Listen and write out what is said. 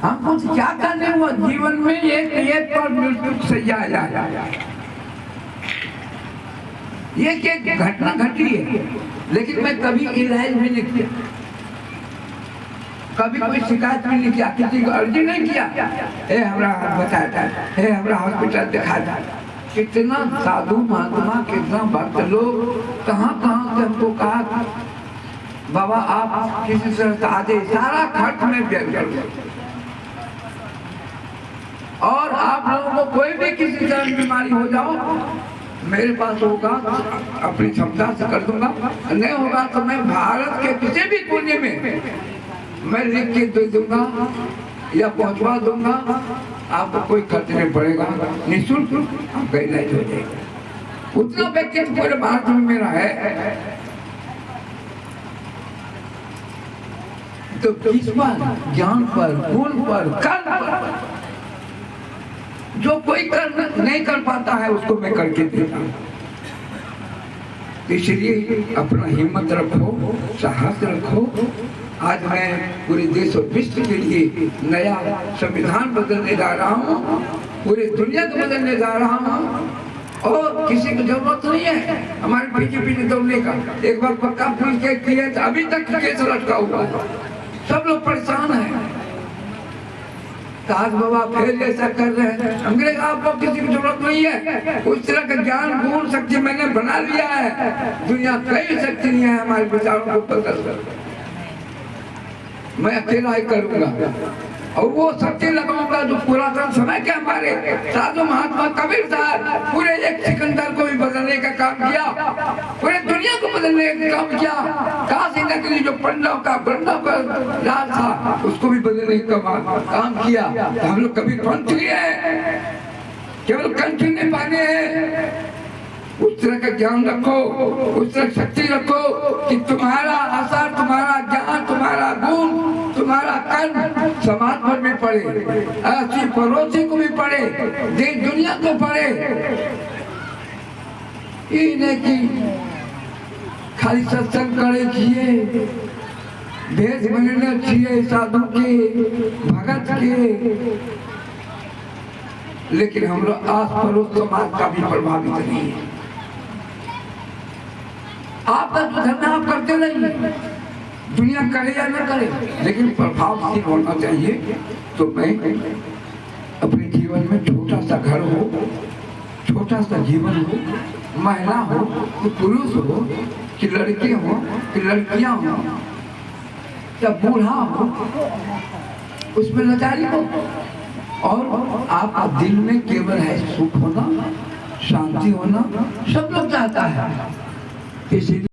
हम कुछ क्या करने हुआ जीवन में एक पर मृत्यु सैया आया। ये एक घटना घटी है, लेकिन मैं कभी इलाज भी नहीं किया, कभी कोई शिकायत भी नहीं किया, किसी को अर्जी नहीं किया हमरा बताया, हमरा हॉस्पिटल दिखा था। कितना साधु महात्मा, कितना भक्त लोग कहाँ से हमको कहा बाबा आप किसी से आधे सारा खर्च में व्यय कर दो, और आप लोगों को कोई भी किसी तरह की बीमारी हो जाओ मेरे पास होगा, अपनी क्षमता से कर दूंगा, नहीं होगा तो मैं भारत के किसी भी कोने में मैं लिख के दे दूंगा या पहुंचवा दूंगा, आपको कोई खर्च नहीं पड़ेगा, निःशुल्क आपका इलाज हो जाएगा। उतना व्यक्तित्व पूरे भारत में मेरा है। तो किस पर? ज्ञान पर, गुण पर, कर्म पर। जो कोई कर्म नहीं कर पाता है उसको मैं करके देता हूँ। इसलिए अपना हिम्मत रखो, साहस रखो। आज मैं पूरे देश और विश्व के लिए नया संविधान बदलने जा रहा हूँ, पूरी दुनिया को बदलने जा रहा हूँ, और किसी को जरूरत नहीं है हमारे बीजेपी ने दौड़ने का। एक बार पक्का पुलिस केस किया तो अभी तक केस लटका हुआ है, सब लोग परेशान हैं। ताज बाबा फिर जैसा कर रहे हैं, अंग्रेज आपको किसी की जरूरत नहीं है। उस तरह का ज्ञान गुण शक्ति मैंने बना लिया है, दुनिया कई शक्ति नहीं है हमारे विचारों को बदल कर, मैं अकेला ही करूंगा, और वो शक्ति लगाऊंगा जो पुरातन समय के हमारे साधु महात्मा कबीर साहब पूरे एक सिकंदर को भी बदलने का काम किया, पूरे दुनिया को बदलने का काम किया। काशी नगरी जो पांडव का राज था उसको भी बदलने का काम किया। तो हम लोग कभी पंथ लिए केवल कंठ नहीं पाने हैं। उस तरह का ज्ञान रखो, उस तरह शक्ति रखो कि तुम्हारा असर, तुम्हारा ज्ञान, तुम्हारा गुण, तुम्हारा कर्म समाज पर भी पड़े, ऐसी पड़ोसी को भी पड़े, देश दुनिया को पड़े। ये नहीं कि खाली सत्संग करे किए, भेष बनने चाहिए साधु के, भगत के, लेकिन हम लोग आस पड़ोस समाज का भी प्रभावित नहीं है। आपका जो धर्म आप करते रहिए, दुनिया करे या न करे, लेकिन प्रभावशील होना चाहिए। तो मैं अपने जीवन में छोटा सा घर हो, छोटा सा जीवन हो, महिला हो कि पुरुष हो कि लड़के हो कि लड़कियां हो या बूढ़ा हो, उसमें लाचारी हो, और आपका दिल में केवल है सुख होना, शांति होना, सब लोग चाहता है। इसीलिए